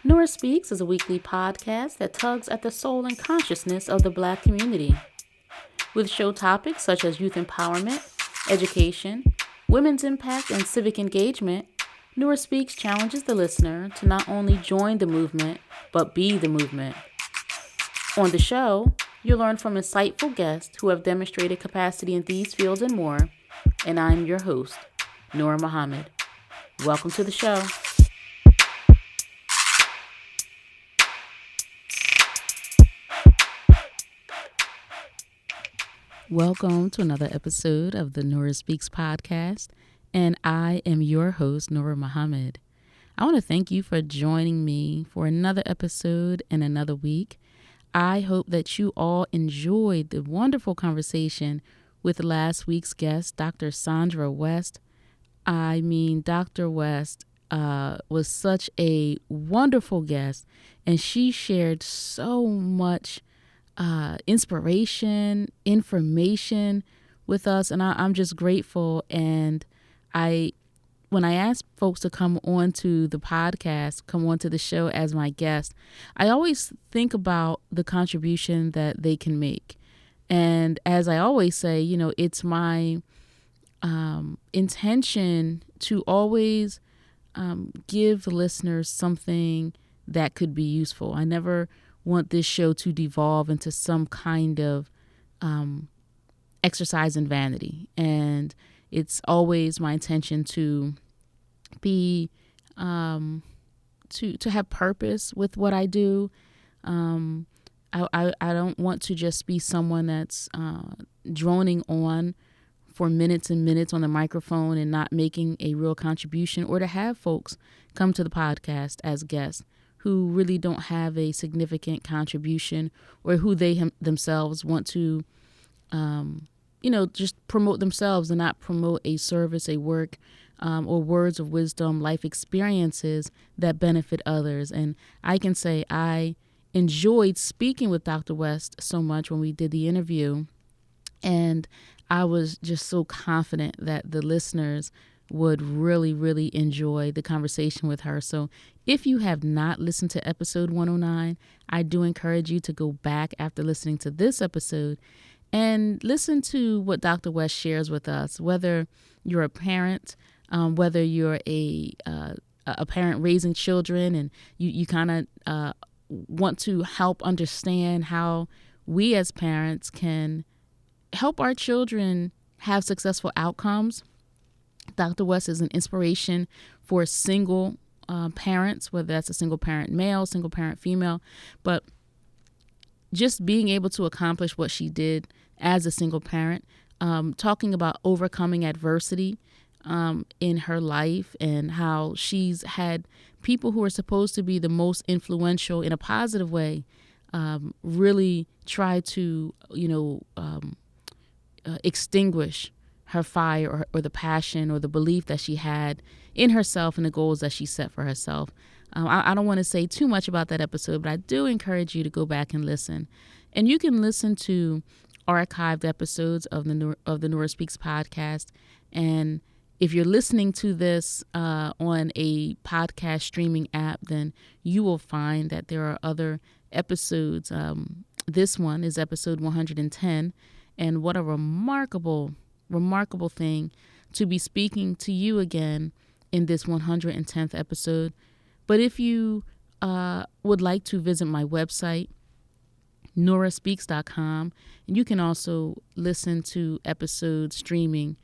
Nora Speaks is a weekly podcast that tugs at the soul and consciousness of the Black community. With show topics such as youth empowerment, education, women's impact, and civic engagement, Nora Speaks challenges the listener to not only join the movement, but be the movement. On the show, you'll learn from insightful guests who have demonstrated capacity in these fields and more, and I'm your host, Nora Muhammad. Welcome to the show. Welcome to another episode of the Nora Speaks podcast, and I am your host, Nora Muhammad. I want to thank you for joining me for another episode and another week. I hope that you all enjoyed the wonderful conversation with last week's guest, Dr. Sandra West. Dr. West was such a wonderful guest, and she shared so much inspiration, information with us, and I'm just grateful. And when I ask folks to come on to the podcast, come on to the show as my guest, I always think about the contribution that they can make. And as I always say, it's my intention to always give listeners something that could be useful. I never want this show to devolve into some kind of exercise in vanity. And it's always my intention to be to have purpose with what I do. I don't want to just be someone that's droning on for minutes and minutes on the microphone and not making a real contribution, or to have folks come to the podcast as guests who really don't have a significant contribution, or who they themselves want to, just promote themselves and not promote a service, a work, or words of wisdom, life experiences that benefit others. And I can say I enjoyed speaking with Dr. West so much when we did the interview, and I was just so confident that the listeners would really, really enjoy the conversation with her. So if you have not listened to episode 109, I do encourage you to go back after listening to this episode and listen to what Dr. West shares with us, whether you're a parent, whether you're a parent raising children, and you kind of want to help understand how we as parents can help our children have successful outcomes. Dr. West is an inspiration for single parents, whether that's a single parent male, single parent female, but just being able to accomplish what she did as a single parent, talking about overcoming adversity in her life, and how she's had people who are supposed to be the most influential in a positive way really try to, extinguish her fire, or the passion or the belief that she had in herself and the goals that she set for herself. I don't want to say too much about that episode, but I do encourage you to go back and listen. And you can listen to archived episodes of the Nora Speaks podcast. And if you're listening to this on a podcast streaming app, then you will find that there are other episodes. This one is episode 110. And what a remarkable thing to be speaking to you again in this 110th episode. But if you would like to visit my website, noraspeaks.com, and you can also listen to episodes streaming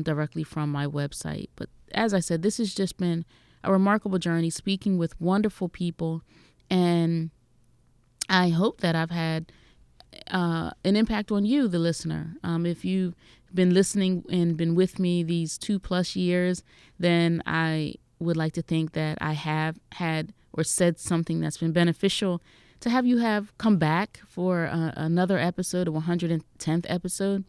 directly from my website. But as I said, this has just been a remarkable journey, speaking with wonderful people, and I hope that I've had an impact on you, the listener. If you've been listening and been with me these 2+ years, then I would like to think that I have had or said something that's been beneficial to have you have come back for another episode, a 110th episode.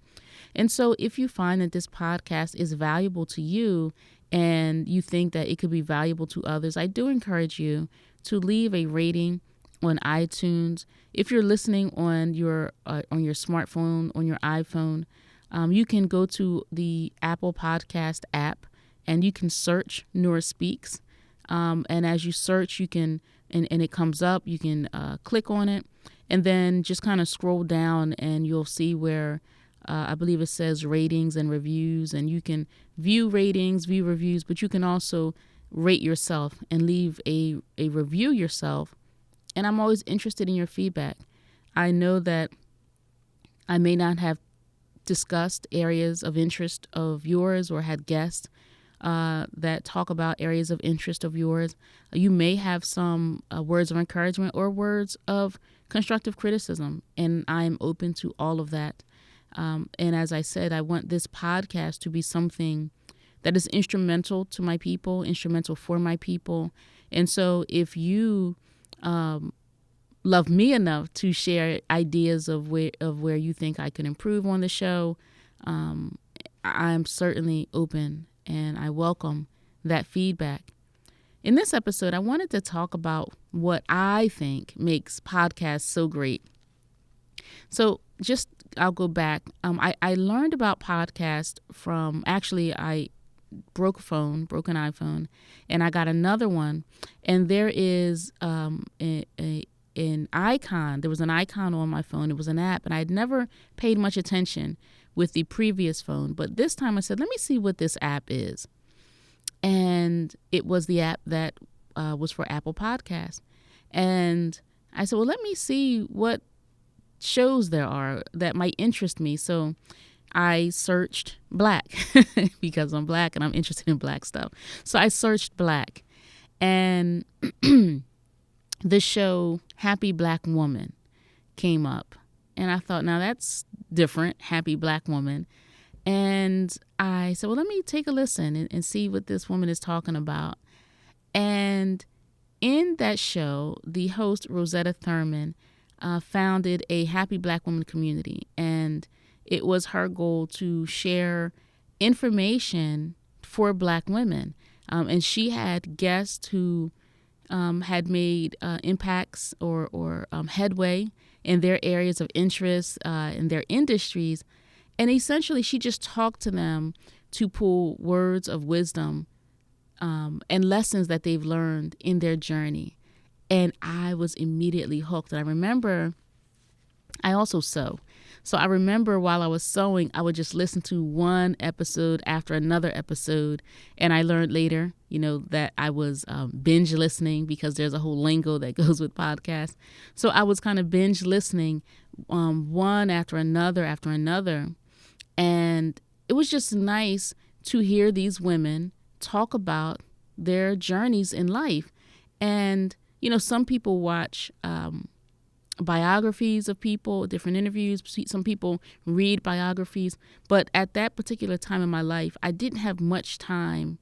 And so if you find that this podcast is valuable to you and you think that it could be valuable to others, I do encourage you to leave a rating on iTunes. If you're listening on your smartphone, on your iPhone, you can go to the Apple Podcast app and you can search Nora Speaks. And as you search, you can, and it comes up, you can click on it and then just kind of scroll down and you'll see where I believe it says ratings and reviews, and you can view ratings, view reviews, but you can also rate yourself and leave a review yourself. And I'm always interested in your feedback. I know that I may not have discussed areas of interest of yours or had guests that talk about areas of interest of yours. You may have some words of encouragement or words of constructive criticism, and I'm open to all of that. And as I said, I want this podcast to be something that is instrumental to my people, instrumental for my people. And so if you love me enough to share ideas of where you think I could improve on the show, I'm certainly open and I welcome that feedback. In this episode, I wanted to talk about what I think makes podcasts so great. So I'll go back. I learned about podcasts from, actually, I broke an iPhone, and I got another one. And there is an icon. There was an icon on my phone. It was an app, and I had never paid much attention with the previous phone. But this time I said, let me see what this app is. And it was the app that was for Apple Podcasts. And I said, well, let me see what shows there are that might interest me. So I searched Black because I'm Black and I'm interested in Black stuff. So I searched Black, and the show Happy Black Woman came up. And I thought, now that's different, Happy Black Woman. And I said, well, let me take a listen and see what this woman is talking about. And in that show, the host, Rosetta Thurman, founded a Happy Black Woman community. And it was her goal to share information for Black women. And she had guests who had made impacts or headway in their areas of interest, in their industries. And essentially, she just talked to them to pull words of wisdom and lessons that they've learned in their journey. And I was immediately hooked. And I remember I also sew. So I remember while I was sewing, I would just listen to one episode after another episode. And I learned later, that I was binge listening, because there's a whole lingo that goes with podcasts. So I was kind of binge listening one after another. And it was just nice to hear these women talk about their journeys in life. And, some people watch biographies of people, different interviews. Some people read biographies. But at that particular time in my life, I didn't have much time,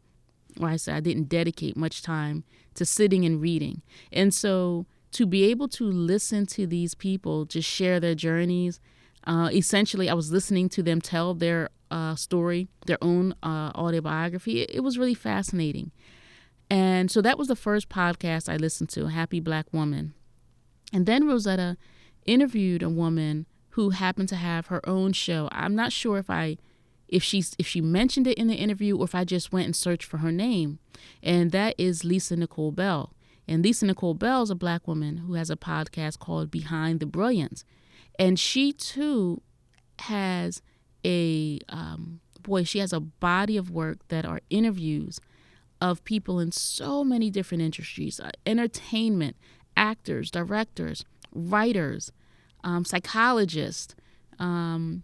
or I didn't dedicate much time to sitting and reading. And so to be able to listen to these people just share their journeys, essentially I was listening to them tell their story, their own autobiography. It was really fascinating. And so that was the first podcast I listened to, Happy Black Woman. And then Rosetta interviewed a woman who happened to have her own show. I'm not sure if she mentioned it in the interview or if I just went and searched for her name. And that is Lisa Nicole Bell. And Lisa Nicole Bell is a Black woman who has a podcast called Behind the Brilliance. And she too has she has a body of work that are interviews of people in so many different industries, entertainment, actors, directors, writers, psychologists, from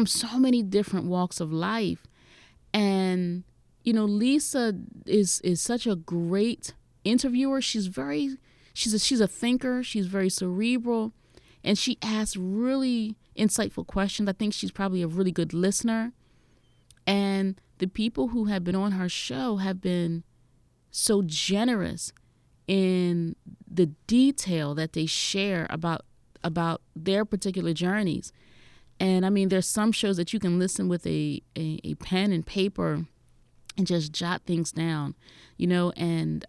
so many different walks of life. And, Lisa is such a great interviewer. She's a thinker. She's very cerebral, and she asks really insightful questions. I think she's probably a really good listener. And the people who have been on her show have been so generous in the detail that they share about their particular journeys. And I mean, there's some shows that you can listen with a pen and paper and just jot things down, and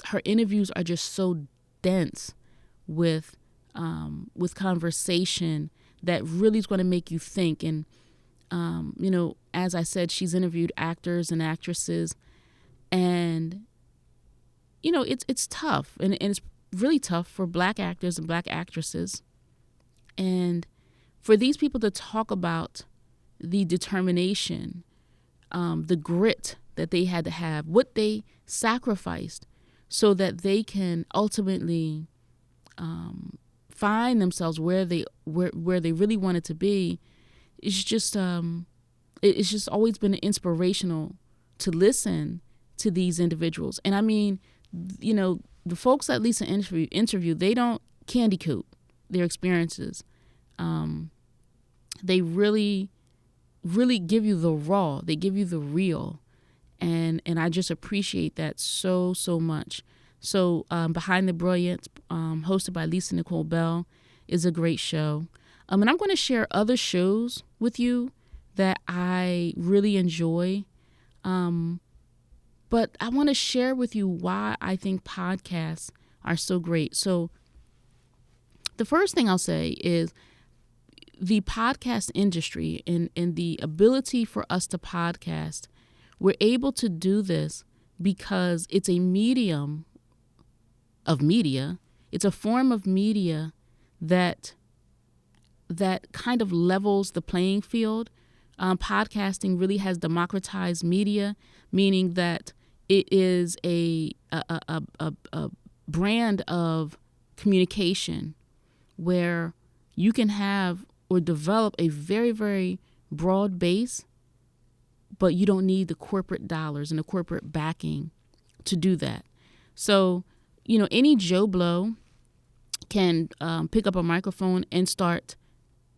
her interviews are just so dense with conversation that really is going to make you think. And, as I said, she's interviewed actors and actresses, and it's tough, and it's really tough for Black actors and Black actresses, and for these people to talk about the determination, the grit that they had to have, what they sacrificed, so that they can ultimately find themselves where they really wanted to be. It's just it's just always been inspirational to listen to these individuals. And I mean, the folks that Lisa interview, they don't candy coat their experiences. They really give you the raw. They give you the real, and I just appreciate that so much. So Behind the Brilliance, hosted by Lisa Nicole Bell, is a great show. And I'm going to share other shows with you that I really enjoy. But I want to share with you why I think podcasts are so great. So the first thing I'll say is the podcast industry and the ability for us to podcast. We're able to do this because it's a medium of media. It's a form of media that kind of levels the playing field. Podcasting really has democratized media, meaning that it is a brand of communication where you can have or develop a very, very broad base, but you don't need the corporate dollars and the corporate backing to do that. So, any Joe Blow can pick up a microphone and start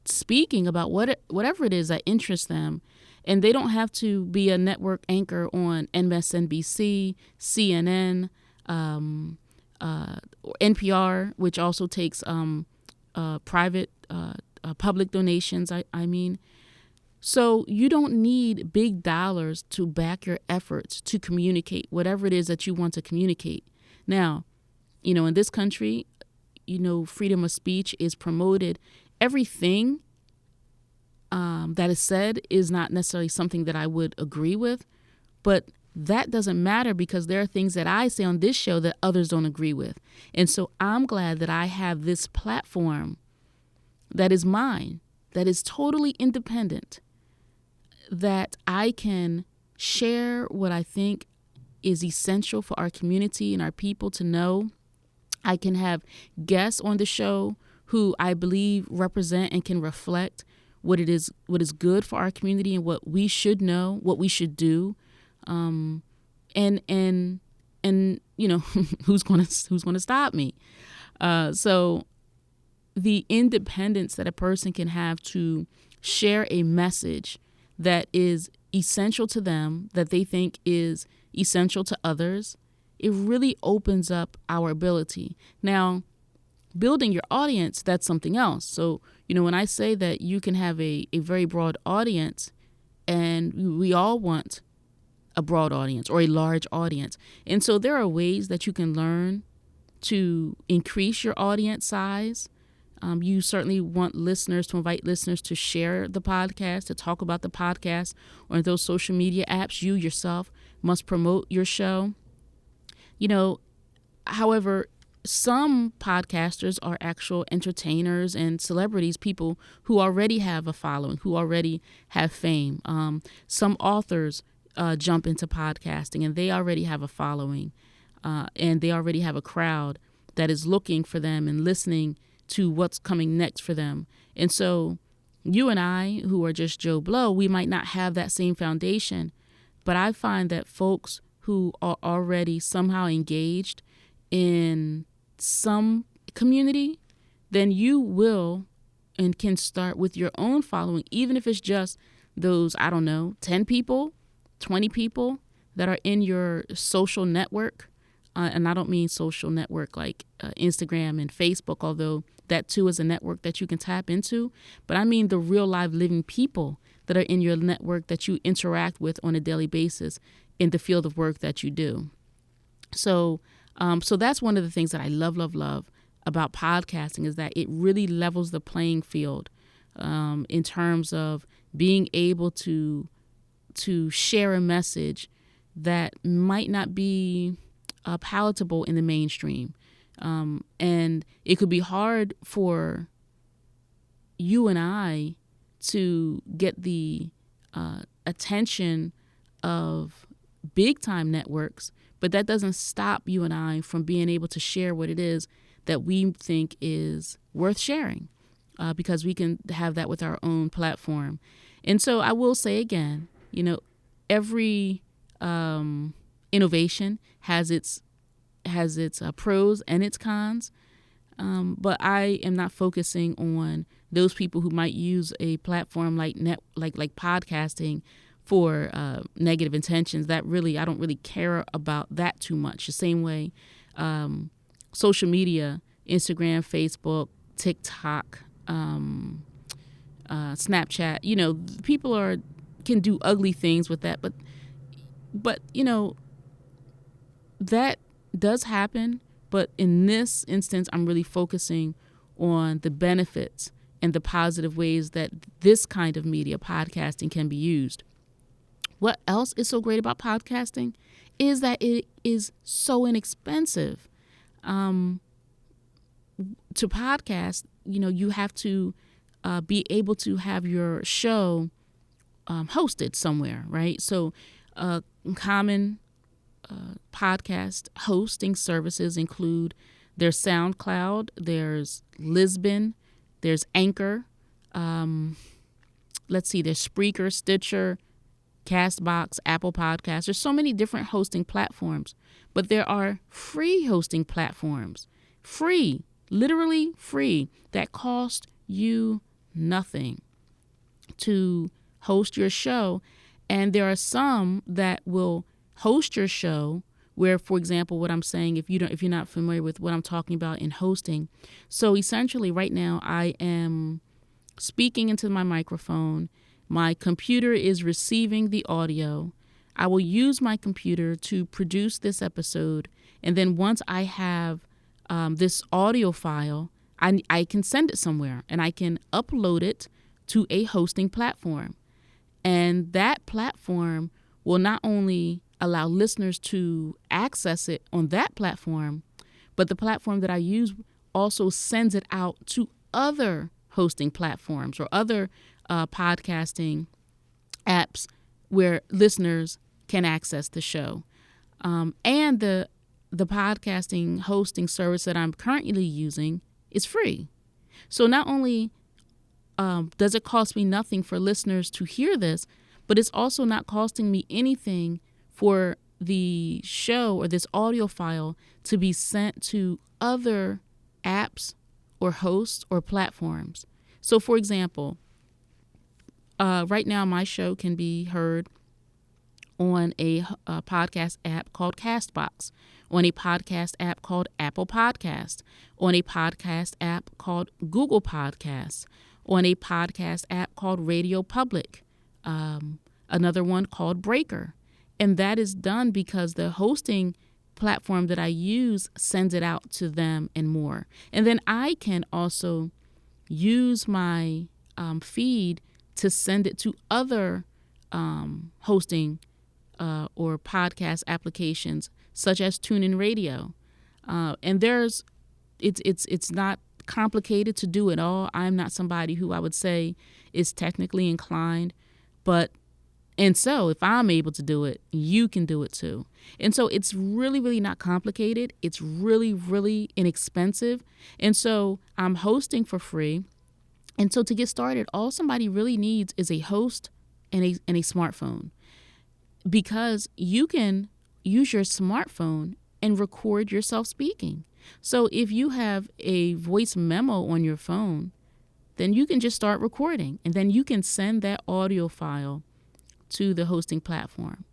speaking about whatever it is that interests them. And they don't have to be a network anchor on MSNBC, CNN, or NPR, which also takes private public donations, I mean. So you don't need big dollars to back your efforts to communicate whatever it is that you want to communicate. Now, in this country, freedom of speech is promoted. Everything that is said is not necessarily something that I would agree with, but that doesn't matter because there are things that I say on this show that others don't agree with. And so I'm glad that I have this platform that is mine, that is totally independent, that I can share what I think is essential for our community and our people to know. I can have guests on the show who I believe represent and can reflect what is good for our community and what we should know, what we should do, and who's going to stop me? So the independence that a person can have to share a message that is essential to them, that they think is essential to others, it really opens up our ability. Now, building your audience, that's something else. So, when I say that you can have a very broad audience, and we all want a broad audience or a large audience. And so there are ways that you can learn to increase your audience size. You certainly want to invite listeners to share the podcast, to talk about the podcast or those social media apps. You yourself must promote your show. However, some podcasters are actual entertainers and celebrities, people who already have a following, who already have fame. Some authors jump into podcasting and they already have a following, and they already have a crowd that is looking for them and listening to what's coming next for them. And so you and I, who are just Joe Blow, we might not have that same foundation, but I find that folks who are already somehow engaged in some community, then you will and can start with your own following, even if it's just those, 10 people, 20 people that are in your social network. And I don't mean social network like Instagram and Facebook, although that too is a network that you can tap into. But I mean the real live living people that are in your network that you interact with on a daily basis in the field of work that you do. So that's one of the things that I love about podcasting, is that it really levels the playing field in terms of being able to share a message that might not be palatable in the mainstream. And it could be hard for you and I to get the attention of big time networks, but that doesn't stop you and I from being able to share what it is that we think is worth sharing, because we can have that with our own platform. And so I will say again, every innovation has its pros and its cons. But I am not focusing on those people who might use a platform like podcasting for negative intentions. That really, I don't really care about that too much. The same way social media, Instagram, Facebook, TikTok, Snapchat, people can do ugly things with that, but that does happen. But in this instance, I'm really focusing on the benefits and the positive ways that this kind of media, podcasting, can be used. What else is so great about podcasting is that it is so inexpensive. To podcast, you have to be able to have your show hosted somewhere, right? So common podcast hosting services include there's SoundCloud, there's Lisbon, there's Anchor, there's Spreaker, Stitcher, Castbox, Apple Podcasts. There's so many different hosting platforms, but there are free hosting platforms, free, literally free, that cost you nothing to host your show. And there are some that will host your show where, for example, what I'm saying, if you're not familiar with what I'm talking about in hosting. So essentially right now I am speaking into my microphone. My computer is receiving the audio. I will use my computer to produce this episode. And then once I have this audio file, I can send it somewhere and I can upload it to a hosting platform. And that platform will not only allow listeners to access it on that platform, but the platform that I use also sends it out to other hosting platforms or other podcasting apps where listeners can access the show. And the podcasting hosting service that I'm currently using is free. So not only does it cost me nothing for listeners to hear this, but it's also not costing me anything for the show or this audio file to be sent to other apps or hosts or platforms. So, for example, right now my show can be heard on a podcast app called Castbox, on a podcast app called Apple Podcast, on a podcast app called Google Podcasts, on a podcast app called Radio Public, another one called Breaker. And that is done because the hosting platform that I use sends it out to them and more. And then I can also use my feed to send it to other hosting or podcast applications such as TuneIn Radio. And it's not complicated to do it all. I'm not somebody who I would say is technically inclined, and so if I'm able to do it, you can do it too. And so it's really, really not complicated. It's really, really inexpensive. And so I'm hosting for free. And so to get started, all somebody really needs is a host and a smartphone, because you can use your smartphone and record yourself speaking. So if you have a voice memo on your phone, then you can just start recording, and then you can send that audio file to the hosting platform.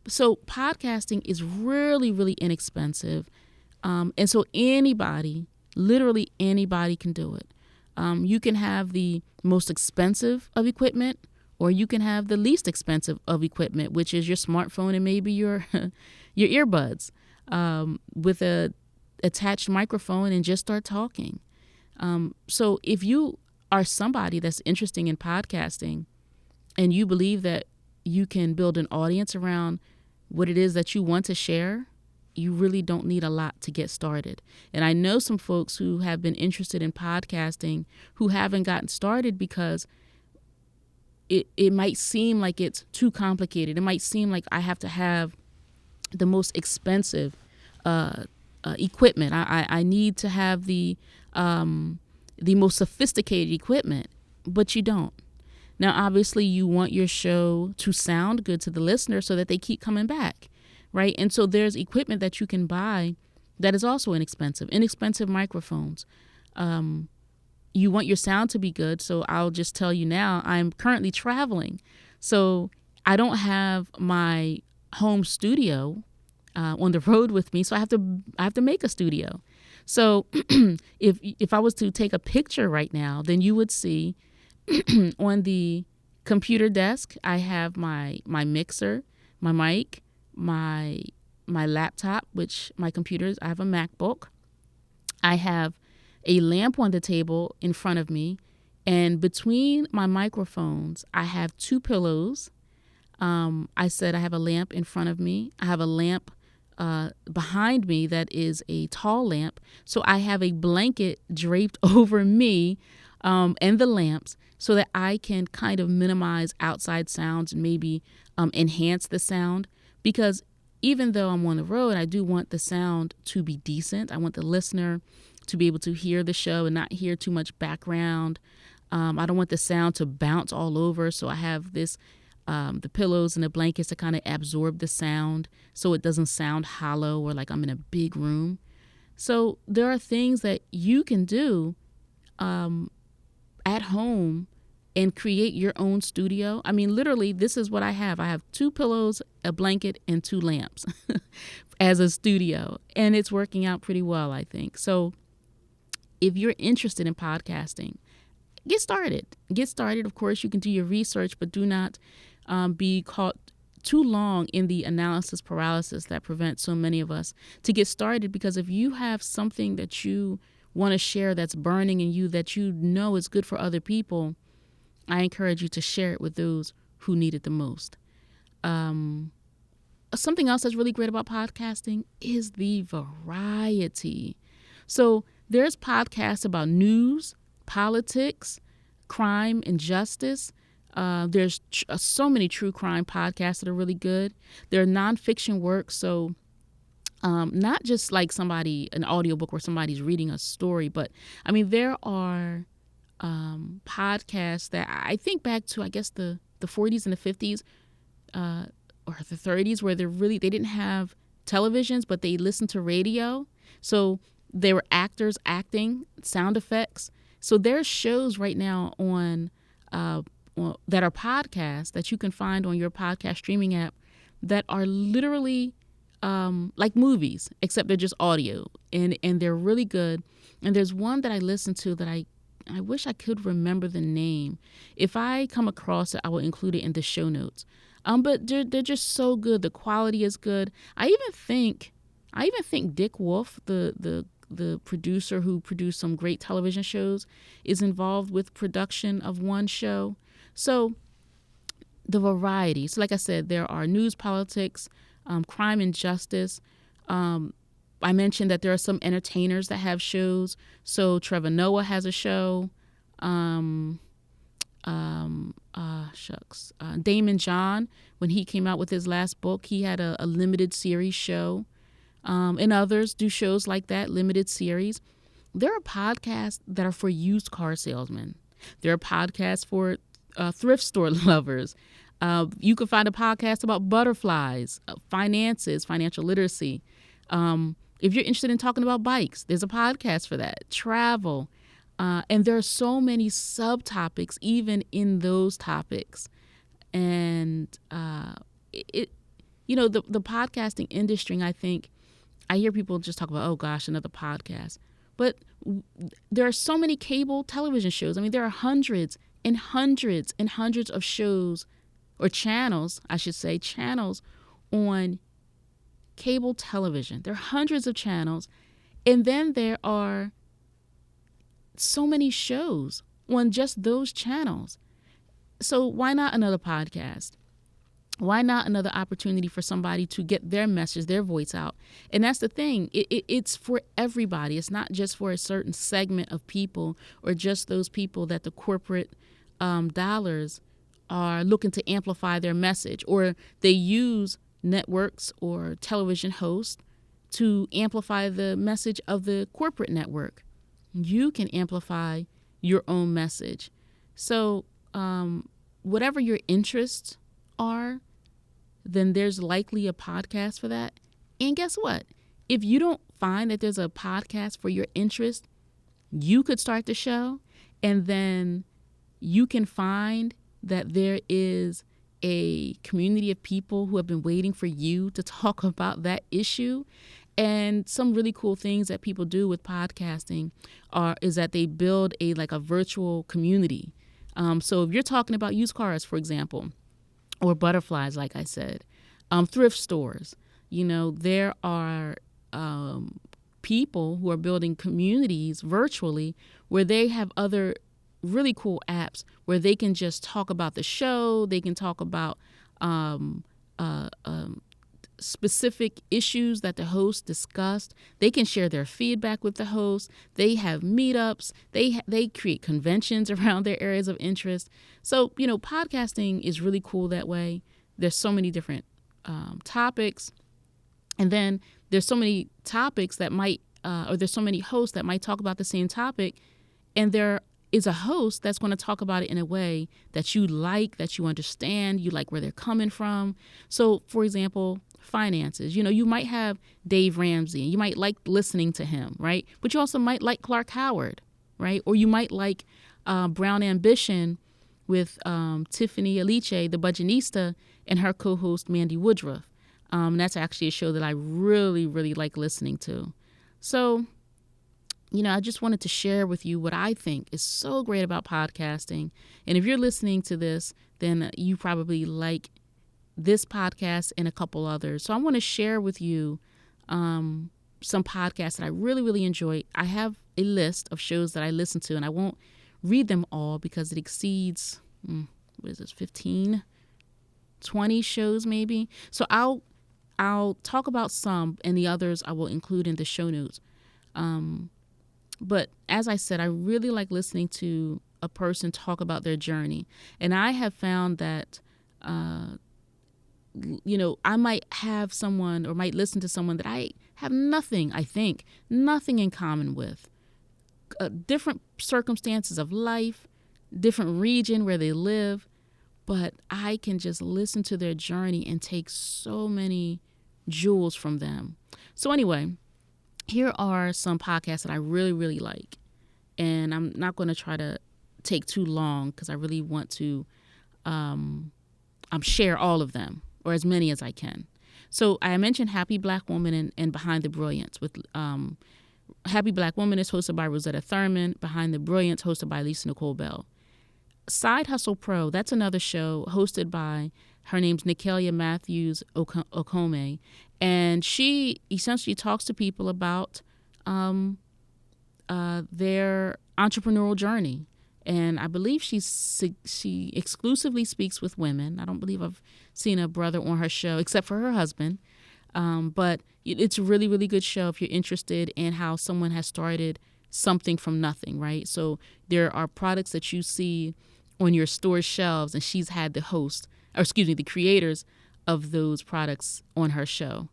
So podcasting is really, really inexpensive. And so anybody, literally anybody can do it. You can have the most expensive of equipment, or you can have the least expensive of equipment, which is your smartphone and maybe your your earbuds with a attached microphone, and just start talking. So if you are somebody that's interested in podcasting and you believe that you can build an audience around what it is that you want to share, you really don't need a lot to get started. And I know some folks who have been interested in podcasting who haven't gotten started because it might seem like it's too complicated. It might seem like I have to have the most expensive equipment. I need to have the most sophisticated equipment, but you don't. Now, obviously, you want your show to sound good to the listener so that they keep coming back, right? And so there's equipment that you can buy that is also inexpensive microphones. You want your sound to be good, so I'll just tell you now, I'm currently traveling. So I don't have my home studio on the road with me, so I have to make a studio. So if I was to take a picture right now, then you would see on the computer desk, I have my mixer, my mic, my laptop, which my computers, I have a MacBook. I have a lamp on the table in front of me, and between my microphones, I have 2 pillows. I said I have a lamp in front of me. I have a lamp behind me that is a tall lamp. So I have a blanket draped over me and the lamps so that I can kind of minimize outside sounds and maybe enhance the sound. Because even though I'm on the road, I do want the sound to be decent. I want the listener to be able to hear the show and not hear too much background. I don't want the sound to bounce all over. So I have the pillows and the blankets to kind of absorb the sound so it doesn't sound hollow or like I'm in a big room. So there are things that you can do at home and create your own studio. I mean, literally, this is what I have. I have 2 pillows, a blanket, and 2 lamps as a studio. And it's working out pretty well, I think. So if you're interested in podcasting, get started. Get started. Of course, you can do your research, but do not be caught too long in the analysis paralysis that prevents so many of us to get started. Because if you have something that you want to share that's burning in you, that you know is good for other people, I encourage you to share it with those who need it the most. Something else that's really great about podcasting is the variety. So there's podcasts about news, politics, crime, and justice. There's so many true crime podcasts that are really good. There are nonfiction works, so not just like an audiobook where somebody's reading a story, but I mean, there are podcasts that I think back to, I guess, the 40s and the 50s or the 30s, where they didn't have televisions, but they listened to radio. So they were actors acting, sound effects. So there's shows right now on that are podcasts that you can find on your podcast streaming app that are literally like movies, except they're just audio, and they're really good. And there's one that I listened to that I wish I could remember the name. If I come across it, I will include it in the show notes. But they're just so good. The quality is good. I even think Dick Wolf, the producer who produced some great television shows, is involved with production of one show. So the variety. So like I said, there are news, politics, crime and justice. I mentioned that there are some entertainers that have shows. So Trevor Noah has a show. Damon John, when he came out with his last book, he had a limited series show. And others do shows like that, limited series. There are podcasts that are for used car salesmen. There are podcasts for thrift store lovers. You can find a podcast about butterflies, finances, financial literacy. If you're interested in talking about bikes, there's a podcast for that. Travel. And there are so many subtopics even in those topics. And the podcasting industry, I think, I hear people just talk about, oh gosh, another podcast. But there are so many cable television shows. I mean, there are hundreds and hundreds and hundreds of shows, or channels, I should say, channels on cable television. There are hundreds of channels. And then there are so many shows on just those channels. So why not another podcast? Why not another opportunity for somebody to get their message, their voice out? And that's the thing. It's for everybody. It's not just for a certain segment of people or just those people that the corporate dollars are looking to amplify their message, or they use networks or television hosts to amplify the message of the corporate network. You can amplify your own message. So whatever your interests are, then there's likely a podcast for that. And guess what? If you don't find that there's a podcast for your interest, you could start the show, and then you can find that there is a community of people who have been waiting for you to talk about that issue. And some really cool things that people do with podcasting is that they build a virtual community. So if you're talking about used cars, for example, or butterflies, like I said, thrift stores, there are people who are building communities virtually where they have other really cool apps where they can just talk about the show. They can talk about specific issues that the host discussed. They can share their feedback with the host. They have meetups. They create conventions around their areas of interest. So, podcasting is really cool that way. There's so many different topics. And then there's so many topics that might, or there's so many hosts that might talk about the same topic. And there is a host that's going to talk about it in a way that you like, that you understand, you like where they're coming from. So, for example, finances. You might have Dave Ramsey, and you might like listening to him, right? But you also might like Clark Howard, right? Or you might like Brown Ambition with Tiffany Aliche, the Budgetnista, and her co-host Mandy Woodruff. That's actually a show that I really, really like listening to. So, I just wanted to share with you what I think is so great about podcasting. And if you're listening to this, then you probably like this podcast and a couple others. So I want to share with you some podcasts that I really, really enjoy. I have a list of shows that I listen to, and I won't read them all because it exceeds, 15, 20 shows maybe. So I'll talk about some, and the others I will include in the show notes. But as I said, I really like listening to a person talk about their journey. And I have found that, I might have someone or might listen to someone that I have nothing in common with. Different circumstances of life, different region where they live, but I can just listen to their journey and take so many jewels from them. So anyway, here are some podcasts that I really, really like. And I'm not going to try to take too long because I really want to share all of them, or as many as I can. So I mentioned Happy Black Woman and Behind the Brilliance. With Happy Black Woman is hosted by Rosetta Thurman. Behind the Brilliance, hosted by Lisa Nicole Bell. Side Hustle Pro, that's another show hosted by, her name's Nikelia Matthews Okome. And she essentially talks to people about their entrepreneurial journey. And I believe she exclusively speaks with women. I don't believe I've seen a brother on her show except for her husband. But it's a really, really good show if you're interested in how someone has started something from nothing, right? So there are products that you see on your store shelves, and she's had the creators of those products on her show.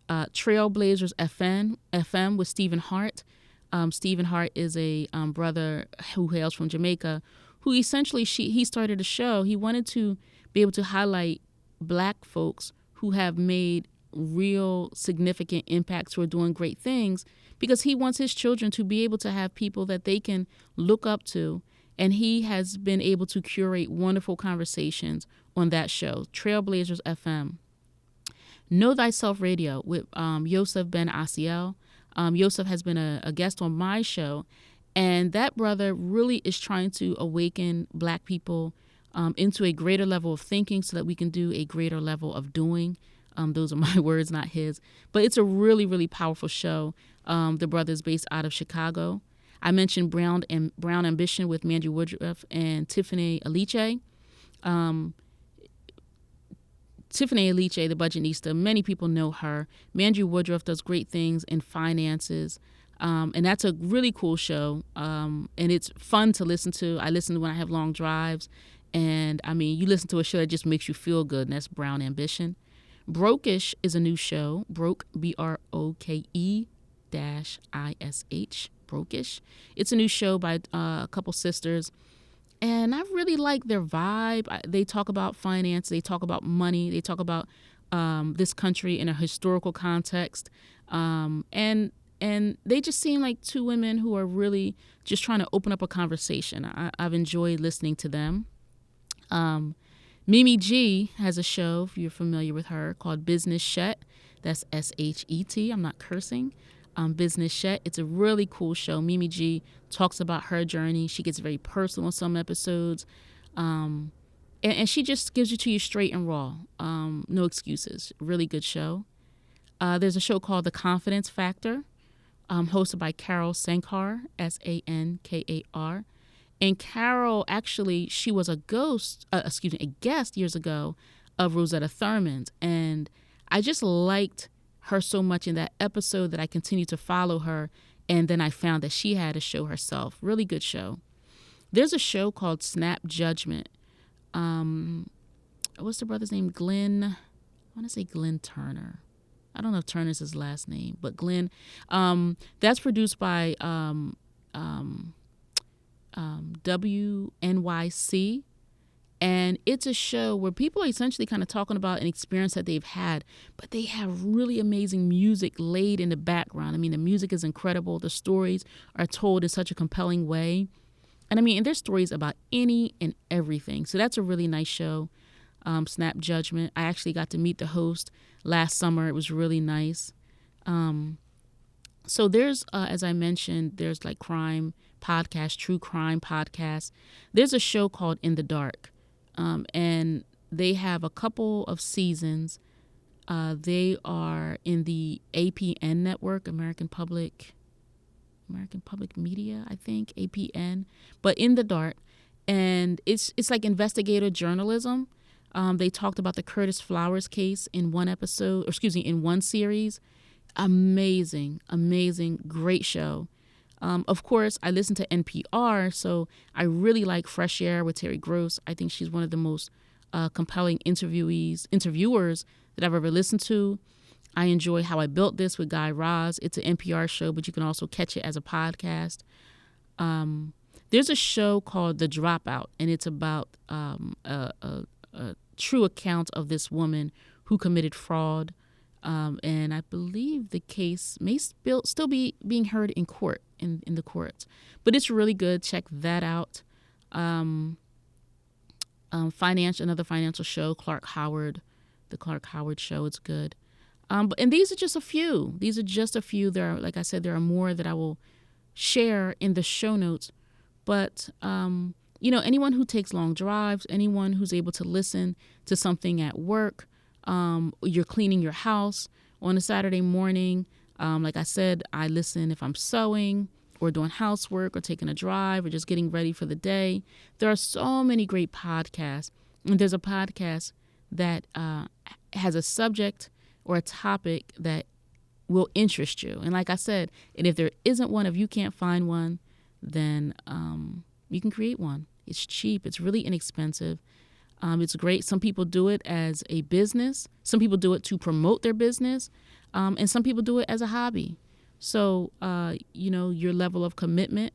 Trailblazers FM with Stephen Hart. Stephen Hart is a brother who hails from Jamaica, who essentially he started a show. He wanted to be able to highlight Black folks who have made real significant impacts, who are doing great things, because he wants his children to be able to have people that they can look up to. And he has been able to curate wonderful conversations on that show, Trailblazers FM. Know Thyself Radio with Yosef Ben Asiel. Yosef has been a guest on my show, and that brother really is trying to awaken Black people into a greater level of thinking so that we can do a greater level of doing. Those are my words, not his. But it's a really, really powerful show. The brother is based out of Chicago. I mentioned Brown Ambition with Mandy Woodruff and Tiffany Aliche. Tiffany Aliche, the budgetnista, many people know her. Mandrew Woodruff does great things in finances. And that's a really cool show. And it's fun to listen to. I listen to when I have long drives. And I mean, you listen to a show that just makes you feel good, and that's Brown Ambition. Brokish is a new show. Broke, BROKE -ISH. Brokish. It's a new show by a couple sisters. And I really like their vibe. They talk about finance. They talk about money. They talk about this country in a historical context. And they just seem like two women who are really just trying to open up a conversation. I've enjoyed listening to them. Mimi G has a show, if you're familiar with her, called Business Shet. That's SHET. I'm not cursing. Business Shet. It's a really cool show. Mimi G talks about her journey. She gets very personal in some episodes. And she just gives it to you straight and raw. No excuses. Really good show. There's a show called The Confidence Factor, hosted by Carol Sankar, Sankar. And Carol, actually, she was a guest years ago of Rosetta Thurman's. And I just liked her so much in that episode that I continued to follow her. And then I found that she had a show herself. Really good show. There's a show called Snap Judgment. What's the brother's name? Glenn. I want to say Glenn Turner. I don't know if Turner's his last name, but Glenn. That's produced by WNYC. And it's a show where people are essentially kind of talking about an experience that they've had, but they have really amazing music laid in the background. I mean, the music is incredible. The stories are told in such a compelling way. And I mean, and there's stories about any and everything. So that's a really nice show, Snap Judgment. I actually got to meet the host last summer. It was really nice. So there's, as I mentioned, there's like crime podcasts, true crime podcasts. There's a show called In the Dark. And they have a couple of seasons. They are in the APN network, American Public Media, I think, APN, but In the Dark. And it's like investigative journalism. They talked about the Curtis Flowers case in one series. Amazing, great show. Of course, I listen to NPR, so I really like Fresh Air with Terry Gross. I think she's one of the most compelling interviewers that I've ever listened to. I enjoy How I Built This with Guy Raz. It's an NPR show, but you can also catch it as a podcast. There's a show called The Dropout, and it's about a true account of this woman who committed fraud. And I believe the case may still be being heard in court, in the courts. But it's really good. Check that out. Another financial show, Clark Howard, the Clark Howard Show. It's good. And these are just a few. There are, like I said, there are more that I will share in the show notes. But, anyone who takes long drives, anyone who's able to listen to something at work, you're cleaning your house on a Saturday morning. Like I said, I listen if I'm sewing or doing housework or taking a drive or just getting ready for the day. There are so many great podcasts. And there's a podcast that has a subject or a topic that will interest you. And like I said, and if there isn't one, if you can't find one, then you can create one. It's cheap. It's really inexpensive. It's great. Some people do it as a business. Some people do it to promote their business. And some people do it as a hobby. So, your level of commitment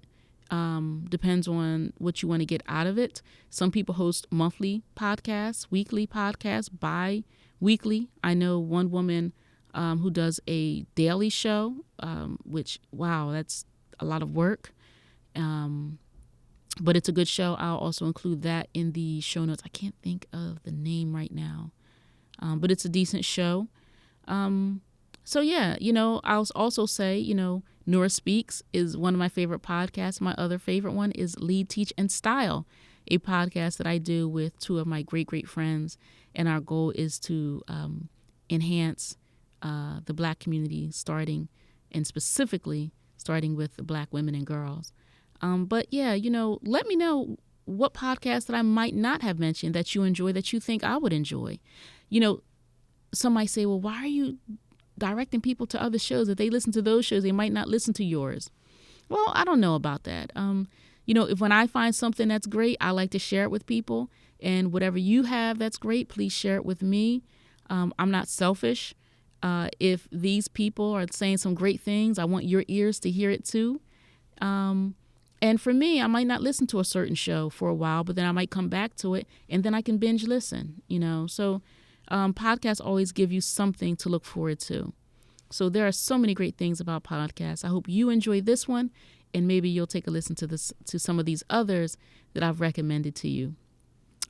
depends on what you want to get out of it. Some people host monthly podcasts, weekly podcasts, bi-weekly. I know one woman who does a daily show, which, wow, that's a lot of work. But it's a good show. I'll also include that in the show notes. I can't think of the name right now, but it's a decent show. So yeah, I'll also say, Nora Speaks is one of my favorite podcasts. My other favorite one is Lead, Teach, and Style, a podcast that I do with two of my great, great friends. And our goal is to enhance the Black community, specifically starting with the Black women and girls. But yeah, let me know what podcast that I might not have mentioned that you enjoy, that you think I would enjoy. some might say, well, why are you directing people to other shows? If they listen to those shows, they might not listen to yours. Well, I don't know about that. If when I find something that's great, I like to share it with people. And whatever you have that's great, please share it with me. I'm not selfish. If these people are saying some great things, I want your ears to hear it too. And for me, I might not listen to a certain show for a while, but then I might come back to it and then I can binge listen, So podcasts always give you something to look forward to. So there are so many great things about podcasts. I hope you enjoy this one, and maybe you'll take a listen to some of these others that I've recommended to you.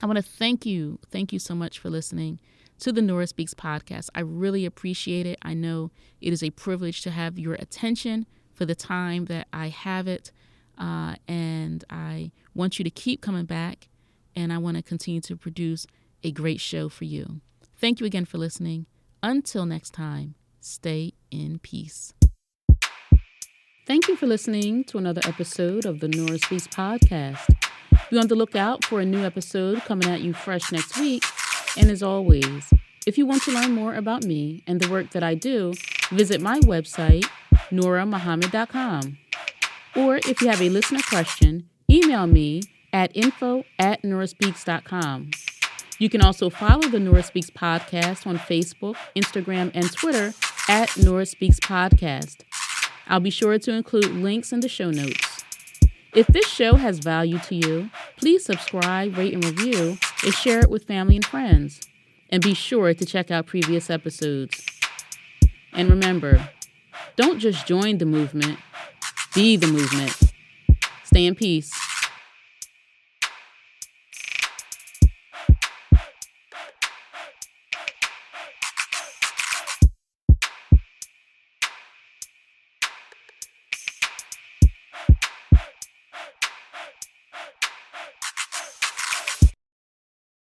I want to thank you. Thank you so much for listening to the Nora Speaks podcast. I really appreciate it. I know it is a privilege to have your attention for the time that I have it. And I want you to keep coming back, and I want to continue to produce a great show for you. Thank you again for listening. Until next time, stay in peace. Thank you for listening to another episode of the Nora Speaks podcast. Be on the lookout for a new episode coming at you fresh next week. And as always, if you want to learn more about me and the work that I do, visit my website, norahmuhammad.com. Or if you have a listener question, email me at info@noraspeaks.com. You can also follow the Nora Speaks podcast on Facebook, Instagram, and Twitter at Nora Speaks Podcast. I'll be sure to include links in the show notes. If this show has value to you, please subscribe, rate, and review, and share it with family and friends. And be sure to check out previous episodes. And remember, don't just join the movement, be the movement. Stay in peace.